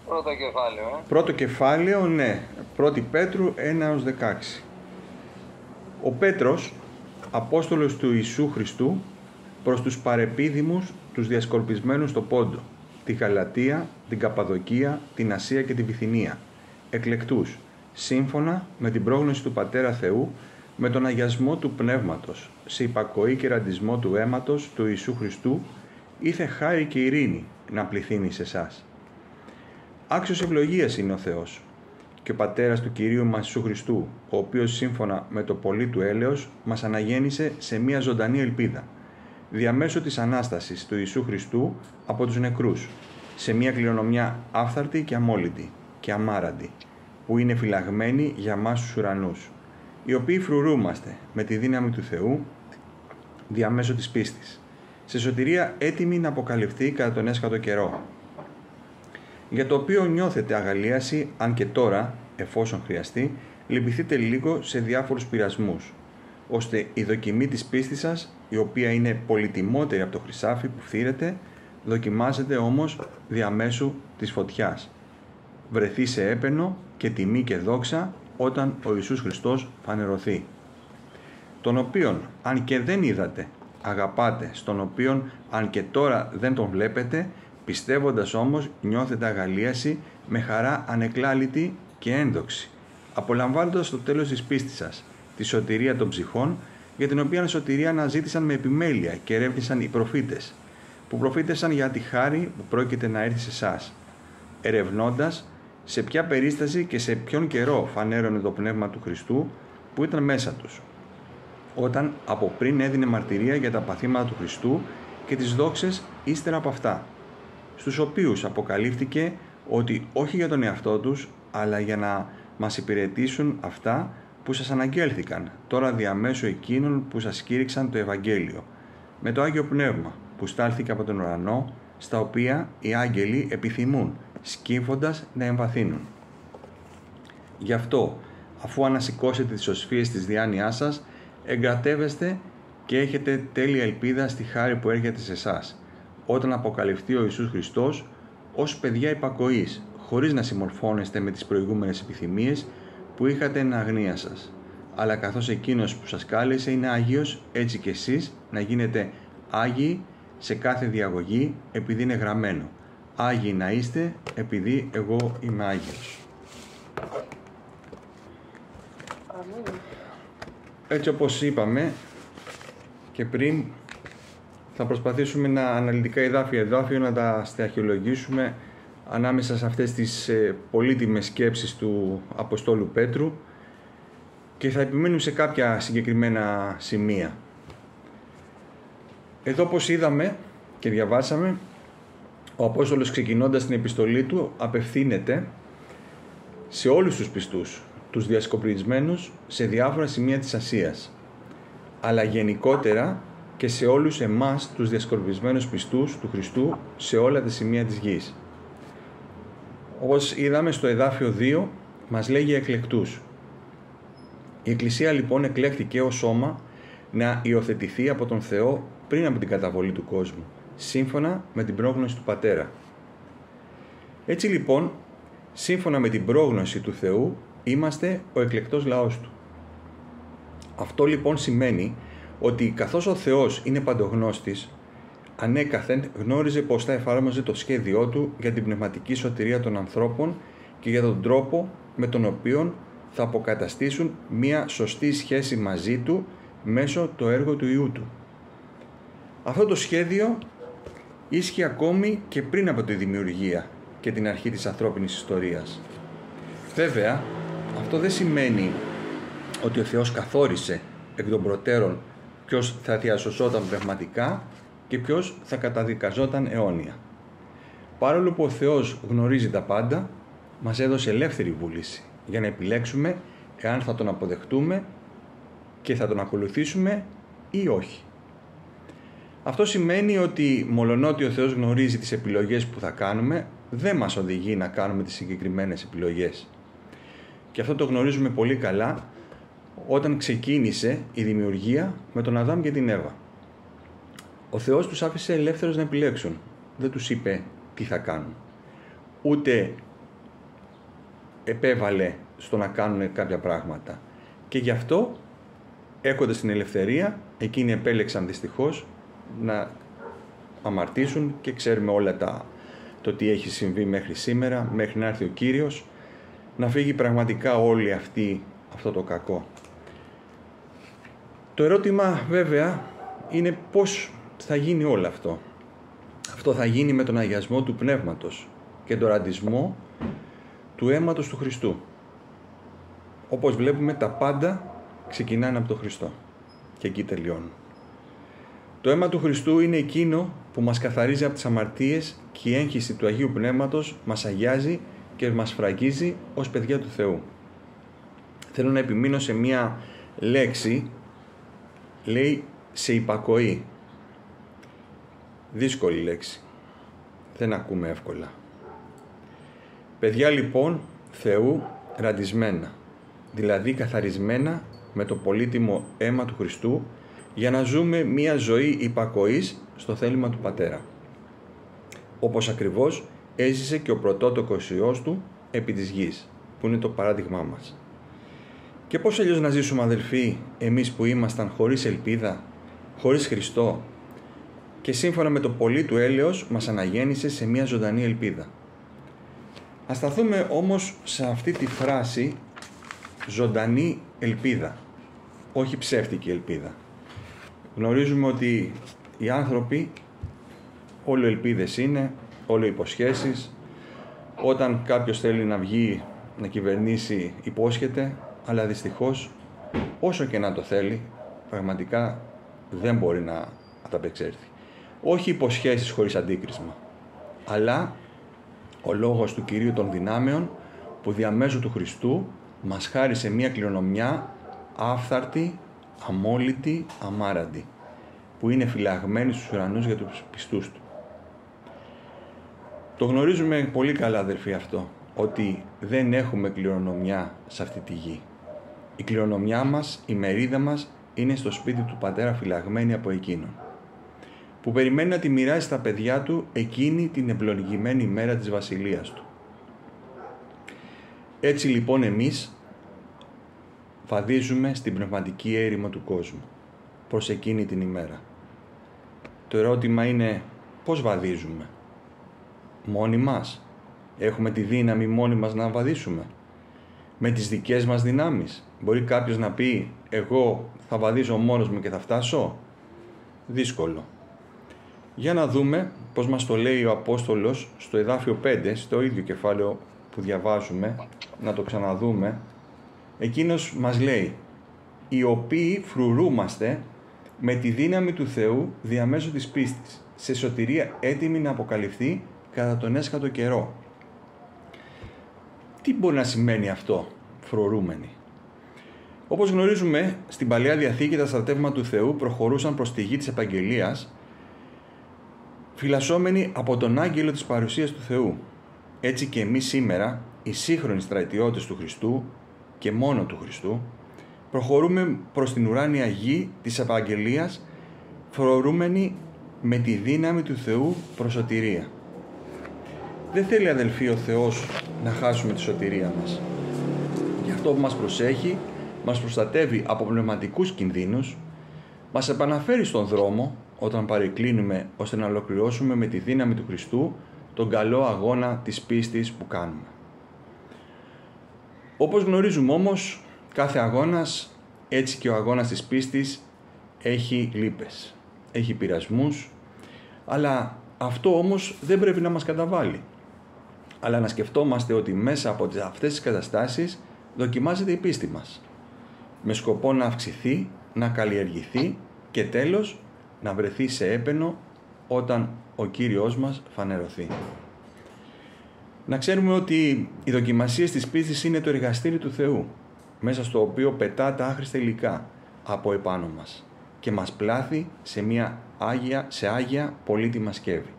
Πρώτο κεφάλαιο, Πρώτο κεφάλαιο, ναι. 1 Πέτρου 1-16. Ο Πέτρος, Απόστολος του Ιησού Χριστού, προς τους παρεπίδημους, τους διασκορπισμένους στο Πόντο, τη Γαλατία, την Καπαδοκία, την Ασία και τη Βυθινία, εκλεκτούς, σύμφωνα με την πρόγνωση του Πατέρα Θεού, με τον αγιασμό του Πνεύματος, σε υπακοή και ραντισμό του αίματος του Ιησού Χριστού, ήθε χάρη και ειρήνη να πληθύνει σε εσάς. Άξιος ευλογίας είναι ο Θεός και ο Πατέρας του Κυρίου μας Ιησού Χριστού, ο οποίος σύμφωνα με το πολύ του έλεος μας αναγέννησε σε μια ζωντανή ελπίδα, διαμέσου της Ανάστασης του Ιησού Χριστού από τους νεκρούς, σε μια κληρονομιά άφθαρτη και αμόλυντη και αμάραντη, που είναι φυλαγμένη για μας τους ουρανούς, οι οποίοι φρουρούμαστε με τη δύναμη του Θεού διαμέσου της πίστης, σε σωτηρία έτοιμη να αποκαλυφθεί κατά τον έσχατο καιρό, για το οποίο νιώθετε αγαλίαση, αν και τώρα, εφόσον χρειαστεί, λυπηθείτε λίγο σε διάφορους πειρασμούς, ώστε η δοκιμή της πίστης σας, η οποία είναι πολυτιμότερη από το χρυσάφι που φθήρεται, δοκιμάζεται όμως διαμέσου της φωτιάς, βρεθεί σε έπαινο και τιμή και δόξα όταν ο Ιησούς Χριστός φανερωθεί, τον οποίον αν και δεν είδατε, αγαπάτε, στον οποίον αν και τώρα δεν τον βλέπετε, πιστεύοντας όμως νιώθετε αγαλίαση με χαρά ανεκλάλητη και ένδοξη, απολαμβάνοντας το τέλος της πίστης σας, τη σωτηρία των ψυχών, για την οποία σωτηρία αναζήτησαν με επιμέλεια και ερεύνησαν οι προφήτες, που προφήτεσαν για τη χάρη που πρόκειται να έρθει σε εσάς, ερευνώντας σε ποια περίσταση και σε ποιον καιρό φανέρωνε το Πνεύμα του Χριστού που ήταν μέσα τους, όταν από πριν έδινε μαρτυρία για τα παθήματα του Χριστού και τις δόξες ύστερα από αυτά, στους οποίους αποκαλύφθηκε ότι όχι για τον εαυτό τους, αλλά για να μας υπηρετήσουν αυτά που σας αναγγέλθηκαν τώρα διαμέσου εκείνων που σας κήρυξαν το Ευαγγέλιο, με το Άγιο Πνεύμα που στάλθηκε από τον ουρανό, στα οποία οι άγγελοι επιθυμούν, σκύφοντας να εμβαθύνουν. Γι' αυτό, αφού ανασηκώσετε τις οσφίες της διάνοιάς σας, εγκρατεύεστε και έχετε τέλεια ελπίδα στη χάρη που έρχεται σε εσάς, όταν αποκαλυφθεί ο Ιησούς Χριστός ως παιδιά υπακοής, χωρίς να συμμορφώνεστε με τις προηγούμενες επιθυμίες που είχατε εν αγνία σας. Αλλά καθώς εκείνος που σας κάλεσε είναι Άγιος, έτσι και εσείς να γίνετε Άγιοι σε κάθε διαγωγή, επειδή είναι γραμμένο. Άγιοι να είστε, επειδή εγώ είμαι Άγιος. Έτσι όπως είπαμε και πριν, θα προσπαθήσουμε να αναλυτικά εδάφιο να τα στοιχειολογήσουμε ανάμεσα σε αυτές τις πολύτιμες σκέψεις του Αποστόλου Πέτρου και θα επιμείνουμε σε κάποια συγκεκριμένα σημεία. Εδώ, όπως είδαμε και διαβάσαμε, ο Απόστολος, ξεκινώντας την επιστολή του, απευθύνεται σε όλους τους πιστούς, τους διασκοπρισμένους σε διάφορα σημεία της Ασίας, αλλά γενικότερα και σε όλους εμάς τους διασκορπισμένους πιστούς του Χριστού σε όλα τα σημεία της γης. Όπως είδαμε στο εδάφιο 2, μας λέγει εκλεκτούς. Η Εκκλησία λοιπόν εκλέχθηκε ως σώμα να υιοθετηθεί από τον Θεό πριν από την καταβολή του κόσμου, σύμφωνα με την πρόγνωση του Πατέρα. Έτσι λοιπόν, σύμφωνα με την πρόγνωση του Θεού, είμαστε ο εκλεκτός λαός Του. Αυτό λοιπόν σημαίνει ότι καθώς ο Θεός είναι παντογνώστης, ανέκαθεν γνώριζε πως θα εφάρμοζε το σχέδιό Του για την πνευματική σωτηρία των ανθρώπων και για τον τρόπο με τον οποίο θα αποκαταστήσουν μία σωστή σχέση μαζί Του μέσω το έργο του Υιού Του. Αυτό το σχέδιο ίσχυε ακόμη και πριν από τη δημιουργία και την αρχή της ανθρώπινης ιστορίας. Βέβαια, αυτό δεν σημαίνει ότι ο Θεός καθόρισε εκ των προτέρων ποιος θα διασωσόταν πνευματικά και ποιος θα καταδικαζόταν αιώνια. Παρόλο που ο Θεός γνωρίζει τα πάντα, μας έδωσε ελεύθερη βούληση για να επιλέξουμε εάν θα Τον αποδεχτούμε και θα Τον ακολουθήσουμε ή όχι. Αυτό σημαίνει ότι μολονότι ο Θεός γνωρίζει τις επιλογές που θα κάνουμε, δεν μας οδηγεί να κάνουμε τις συγκεκριμένες επιλογές. Και αυτό το γνωρίζουμε πολύ καλά όταν ξεκίνησε η δημιουργία με τον Αδάμ και την Εύα. Ο Θεός τους άφησε ελεύθερους να επιλέξουν. Δεν τους είπε τι θα κάνουν. Ούτε επέβαλε στο να κάνουν κάποια πράγματα. Και γι' αυτό, έχοντας την ελευθερία, εκείνοι επέλεξαν δυστυχώς να αμαρτήσουν και ξέρουμε όλα το τι έχει συμβεί μέχρι σήμερα, μέχρι να έρθει ο Κύριος, να φύγει πραγματικά όλη αυτό το κακό. Το ερώτημα βέβαια είναι πώς θα γίνει όλο αυτό. Αυτό θα γίνει με τον αγιασμό του Πνεύματος και τον ραντισμό του αίματος του Χριστού. Όπως βλέπουμε, τα πάντα ξεκινάνε από τον Χριστό και εκεί τελειώνουν. Το αίμα του Χριστού είναι εκείνο που μας καθαρίζει από τις αμαρτίες και η έγχυση του Αγίου Πνεύματος μας αγιάζει και μας φραγίζει ως παιδιά του Θεού. Θέλω να επιμείνω σε μία λέξη, λέει σε υπακοή. Δύσκολη λέξη. Δεν ακούμε εύκολα. Παιδιά λοιπόν Θεού ραντισμένα, δηλαδή καθαρισμένα με το πολύτιμο αίμα του Χριστού, για να ζούμε μία ζωή υπακοής στο θέλημα του Πατέρα. Όπως ακριβώς έζησε και ο πρωτότοκος Υιός Του επί της γης, που είναι το παράδειγμά μας. Και πώς αλλιώς να ζήσουμε, αδελφοί, εμείς που ήμασταν χωρίς ελπίδα, χωρίς Χριστό, και σύμφωνα με το πολύ του έλεος μας αναγέννησε σε μία ζωντανή ελπίδα. Ας σταθούμε όμως σε αυτή τη φράση ζωντανή ελπίδα, όχι ψεύτικη ελπίδα. Γνωρίζουμε ότι οι άνθρωποι όλο ελπίδες είναι, όλο υποσχέσεις. Όταν κάποιος θέλει να βγει να κυβερνήσει, υπόσχεται, αλλά δυστυχώς όσο και να το θέλει, πραγματικά δεν μπορεί να ανταπεξέλθει. Όχι υποσχέσεις χωρίς αντίκρισμα, αλλά ο λόγος του Κυρίου των δυνάμεων που διαμέσου του Χριστού μας χάρισε μία κληρονομιά άφθαρτη, αμόλυτη, αμάραντη, που είναι φυλαγμένη στους ουρανούς για τους πιστούς Του. Το γνωρίζουμε πολύ καλά, αδελφοί, αυτό, ότι δεν έχουμε κληρονομιά σε αυτή τη γη. Η κληρονομιά μας, η μερίδα μας, είναι στο σπίτι του Πατέρα φυλαγμένη από Εκείνον, που περιμένει να τη μοιράσει στα παιδιά Του εκείνη την ευλογημένη μέρα της Βασιλείας Του. Έτσι λοιπόν εμείς βαδίζουμε στην πνευματική έρημο του κόσμου προς εκείνη την ημέρα. Το ερώτημα είναι πώς βαδίζουμε. Μόνοι μας. Έχουμε τη δύναμη μόνοι μας να βαδίσουμε. Με τις δικές μας δυνάμεις. Μπορεί κάποιος να πει εγώ θα βαδίζω μόνος μου και θα φτάσω. Δύσκολο. Για να δούμε πώς μας το λέει ο Απόστολος στο εδάφιο 5, στο ίδιο κεφάλαιο που διαβάζουμε, να το ξαναδούμε. Εκείνος μας λέει, οι οποίοι φρουρούμαστε με τη δύναμη του Θεού διαμέσου της πίστης, σε σωτηρία έτοιμη να αποκαλυφθεί κατά τον έσχατο καιρό. Τι μπορεί να σημαίνει αυτό, φρουρούμενοι? Όπως γνωρίζουμε, στην Παλαιά Διαθήκη τα στρατεύματα του Θεού προχωρούσαν προς τη γη της επαγγελίας, φυλασσόμενοι από τον άγγελο της παρουσίας του Θεού. Έτσι και εμείς σήμερα, οι σύγχρονοι στρατιώτες του Χριστού και μόνο του Χριστού, προχωρούμε προς την ουράνια γη της επαγγελίας, φρουρούμενοι με τη δύναμη του Θεού προς σωτηρία. Δεν θέλει, αδελφοί, ο Θεός να χάσουμε τη σωτηρία μας. Γι' αυτό που μας προσέχει, μας προστατεύει από πνευματικούς κινδύνους, μας επαναφέρει στον δρόμο όταν παρεκκλίνουμε, ώστε να ολοκληρώσουμε με τη δύναμη του Χριστού τον καλό αγώνα της πίστης που κάνουμε. Όπως γνωρίζουμε όμως, κάθε αγώνας, έτσι και ο αγώνας της πίστης, έχει λύπες, έχει πειρασμούς, αλλά αυτό όμως δεν πρέπει να μας καταβάλει. Αλλά να σκεφτόμαστε ότι μέσα από αυτές τις καταστάσεις δοκιμάζεται η πίστη μας, με σκοπό να αυξηθεί, να καλλιεργηθεί και τέλος να βρεθεί σε έπαινο όταν ο Κύριος μας φανερωθεί. Να ξέρουμε ότι οι δοκιμασίες της πίστης είναι το εργαστήρι του Θεού, μέσα στο οποίο πετά τα άχρηστα υλικά από επάνω μας και μας πλάθει σε άγια πολύτιμα σκεύη.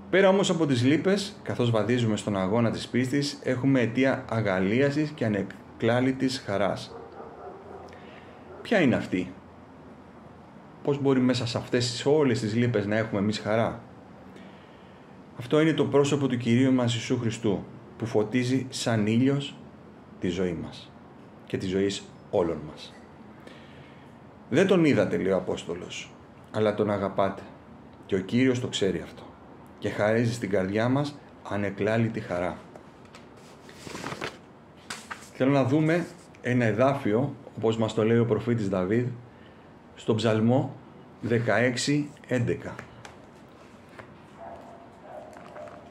Πέρα όμως από τις λύπες, καθώς βαδίζουμε στον αγώνα της πίστης, έχουμε αιτία αγαλίασης και ανεκλάλητης χαράς. Ποια είναι αυτή? Πώς μπορεί μέσα σε αυτές όλες τις λύπες να έχουμε εμείς χαρά? Αυτό είναι το πρόσωπο του Κυρίου μας Ιησού Χριστού, που φωτίζει σαν ήλιος τη ζωή μας και τη ζωή όλων μας. Δεν τον είδατε, λέει ο Απόστολος, αλλά τον αγαπάτε και ο Κύριος το ξέρει αυτό και χαρίζει στην καρδιά μας ανεκλάλητη χαρά. Θέλω να δούμε ένα εδάφιο, όπως μας το λέει ο προφήτης Δαβίδ, στον Ψαλμό 16:11.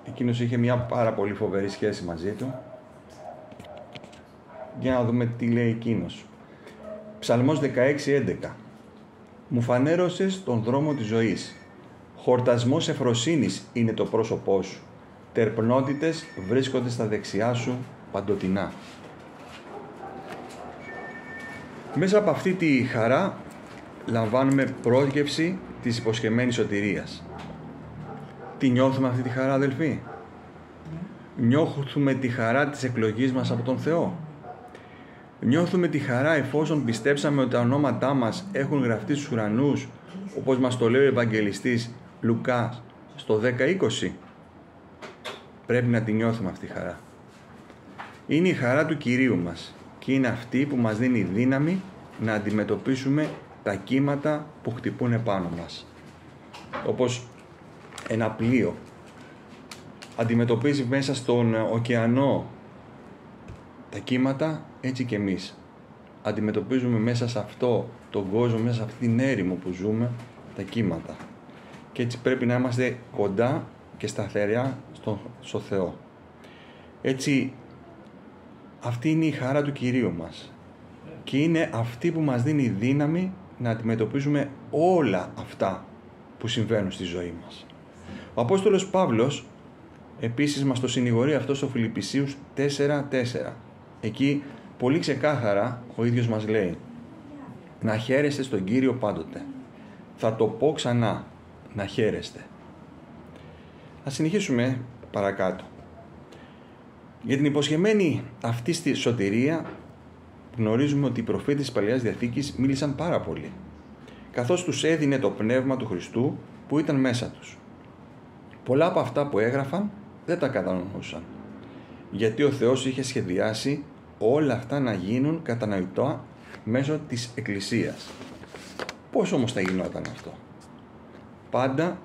Εκείνος είχε μια πάρα πολύ φοβερή σχέση μαζί του. Για να δούμε τι λέει εκείνος. Ψαλμός 16:11. Μου φανέρωσες τον δρόμο της ζωής. Χορτασμός ευφροσύνης είναι το πρόσωπό σου. Τερπνότητες βρίσκονται στα δεξιά σου παντοτινά. Μέσα από αυτή τη χαρά λαμβάνουμε πρόγευση της υποσχεμένης σωτηρίας. Τι νιώθουμε αυτή τη χαρά, αδελφοί? Νιώθουμε τη χαρά της εκλογής μας από τον Θεό. Νιώθουμε τη χαρά εφόσον πιστέψαμε ότι τα ονόματά μας έχουν γραφτεί στους ουρανούς, όπως μας το λέει ο Ευαγγελιστής Λουκάς στο 10:20. Πρέπει να τη νιώθουμε αυτή τη χαρά. Είναι η χαρά του Κυρίου μας και είναι αυτή που μας δίνει δύναμη να αντιμετωπίσουμε τα κύματα που χτυπούν επάνω μας. Όπως ένα πλοίο αντιμετωπίζει μέσα στον ωκεανό τα κύματα, έτσι και εμείς αντιμετωπίζουμε μέσα σε αυτό τον κόσμο, μέσα σε αυτή την έρημο που ζούμε, τα κύματα. Και έτσι πρέπει να είμαστε κοντά και σταθερά στο Θεό. Έτσι, αυτή είναι η χαρά του Κυρίου μας και είναι αυτή που μας δίνει δύναμη να αντιμετωπίζουμε όλα αυτά που συμβαίνουν στη ζωή μας. Ο Απόστολος Παύλος επίσης μας το συνηγορεί αυτό στο Φιλιππισίους 4:4. Εκεί πολύ ξεκάθαρα ο ίδιος μας λέει: να χαίρεστε στον Κύριο πάντοτε. Θα το πω ξανά, να χαίρεστε. Ας συνεχίσουμε παρακάτω. Για την υποσχεμένη αυτή στη σωτηρία γνωρίζουμε ότι οι προφήτες της Παλαιάς Διαθήκης μίλησαν πάρα πολύ, καθώς τους έδινε το πνεύμα του Χριστού που ήταν μέσα τους. Πολλά από αυτά που έγραφαν δεν τα κατανοούσαν, γιατί ο Θεός είχε σχεδιάσει όλα αυτά να γίνουν κατανοητά μέσω της Εκκλησίας. Πώς όμως θα γινόταν αυτό? Πάντα,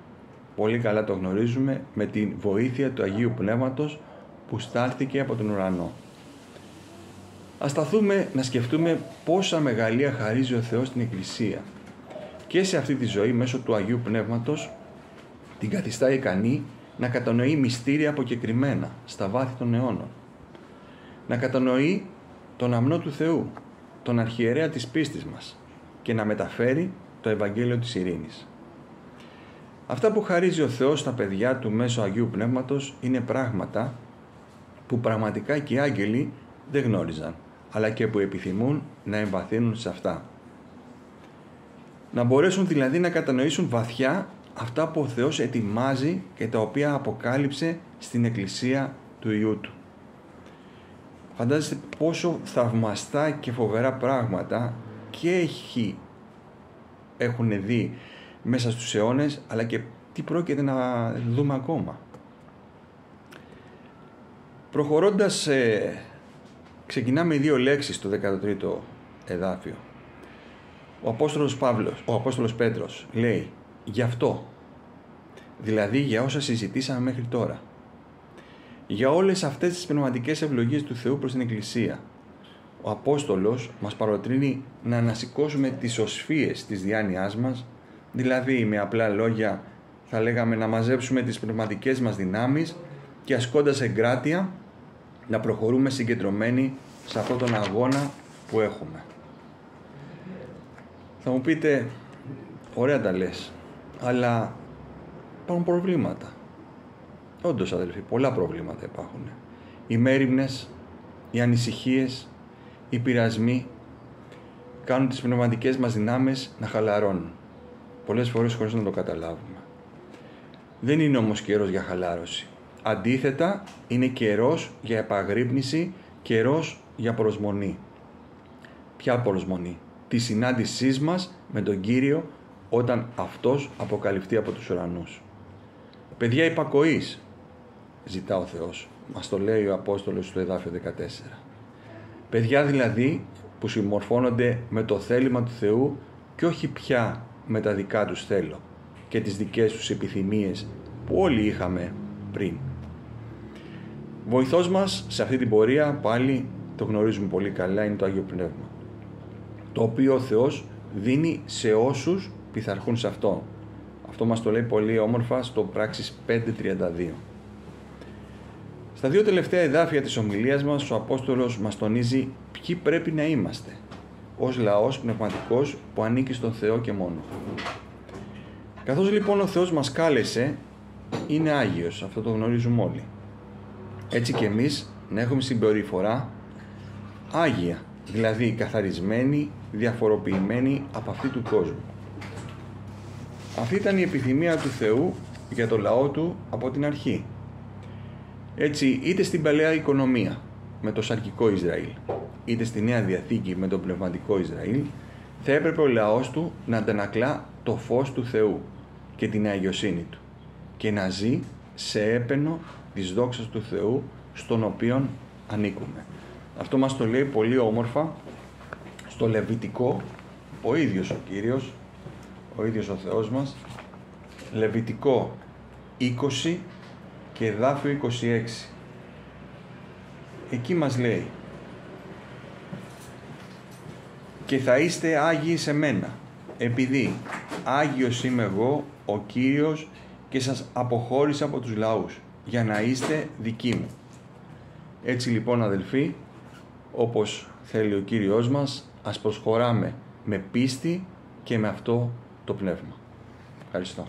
πολύ καλά το γνωρίζουμε, με τη βοήθεια του Αγίου Πνεύματος που στάλθηκε από τον ουρανό. Ας σταθούμε να σκεφτούμε πόσα μεγαλεία χαρίζει ο Θεός στην Εκκλησία και σε αυτή τη ζωή μέσω του Αγίου Πνεύματος την καθιστά ικανή να κατανοεί μυστήρια αποκεκριμένα στα βάθη των αιώνων. Να κατανοεί τον αμνό του Θεού, τον αρχιερέα της πίστης μας και να μεταφέρει το Ευαγγέλιο της ειρήνης. Αυτά που χαρίζει ο Θεός στα παιδιά του μέσω Αγίου Πνεύματος είναι πράγματα που πραγματικά και οι άγγελοι δεν γνώριζαν, αλλά και που επιθυμούν να εμβαθύνουν σε αυτά. Να μπορέσουν δηλαδή να κατανοήσουν βαθιά αυτά που ο Θεός ετοιμάζει και τα οποία αποκάλυψε στην Εκκλησία του Υιού Του. Φαντάζεστε πόσο θαυμαστά και φοβερά πράγματα και έχουν δει μέσα στους αιώνες, αλλά και τι πρόκειται να δούμε ακόμα. Προχωρώντας, ξεκινάμε δύο λέξεις στο 13ο εδάφιο. Ο Απόστολος Πέτρος λέει «γι' αυτό», δηλαδή για όσα συζητήσαμε μέχρι τώρα, για όλες αυτές τις πνευματικές ευλογίες του Θεού προς την Εκκλησία. Ο Απόστολος μας παροτρύνει να ανασηκώσουμε τις οσφίες της διάνοιάς μας, δηλαδή με απλά λόγια θα λέγαμε να μαζέψουμε τις πνευματικές μας δυνάμεις και ασκώντας εγκράτεια να προχωρούμε συγκεντρωμένοι σε αυτόν τον αγώνα που έχουμε. Θα μου πείτε, ωραία τα λες, αλλά υπάρχουν προβλήματα. Όντως, αδελφοί, πολλά προβλήματα υπάρχουν. Οι μέριμνες, οι ανησυχίες, οι πειρασμοί κάνουν τις πνευματικές μας δυνάμεις να χαλαρώνουν. Πολλές φορές χωρίς να το καταλάβουμε. Δεν είναι όμως καιρός για χαλάρωση. Αντίθετα, είναι καιρός για επαγρύπνηση, καιρός για προσμονή. Ποια προσμονή? Τη συνάντησής μας με τον Κύριο όταν Αυτός αποκαλυφθεί από τους ουρανούς. Παιδιά υπακοής. ζητά ο Θεός. Μας το λέει ο Απόστολος στο εδάφιο 14. Παιδιά δηλαδή που συμμορφώνονται με το θέλημα του Θεού και όχι πια με τα δικά τους θέλω και τις δικές τους επιθυμίες που όλοι είχαμε πριν. Βοηθός μας σε αυτή την πορεία, πάλι το γνωρίζουμε πολύ καλά, είναι το Άγιο Πνεύμα, το οποίο ο Θεός δίνει σε όσους πειθαρχούν σε Αυτό. Αυτό μας το λέει πολύ όμορφα στο Πράξεις 5:32. Στα δύο τελευταία εδάφια της ομιλίας μας, ο Απόστολος μας τονίζει ποιοι πρέπει να είμαστε ως λαός πνευματικός που ανήκει στον Θεό και μόνο. Καθώς λοιπόν ο Θεός μας κάλεσε, είναι Άγιος, αυτό το γνωρίζουμε όλοι. Έτσι και εμείς να έχουμε συμπεριφορά Άγια, δηλαδή καθαρισμένη, διαφοροποιημένη από αυτή του κόσμου. Αυτή ήταν η επιθυμία του Θεού για το λαό του από την αρχή. Έτσι, είτε στην Παλαιά Οικονομία με το σαρκικό Ισραήλ, είτε στη Νέα Διαθήκη με το πνευματικό Ισραήλ, θα έπρεπε ο λαός του να αντανακλά το φως του Θεού και την αγιοσύνη του και να ζει σε έπαινο της δόξας του Θεού στον οποίον ανήκουμε. Αυτό μας το λέει πολύ όμορφα στο Λεβιτικό ο ίδιος ο Κύριος, ο ίδιος ο Θεός μας, Λεβιτικό 20 και εδάφιο 26. Εκεί μας λέει: «Και θα είστε Άγιοι σε μένα, επειδή Άγιος είμαι εγώ, ο Κύριος, και σας αποχώρησα από τους λαούς, για να είστε δικοί μου». Έτσι λοιπόν αδελφοί, όπως θέλει ο Κύριος μας, ας προσχωράμε με πίστη και με αυτό το πνεύμα. Ευχαριστώ.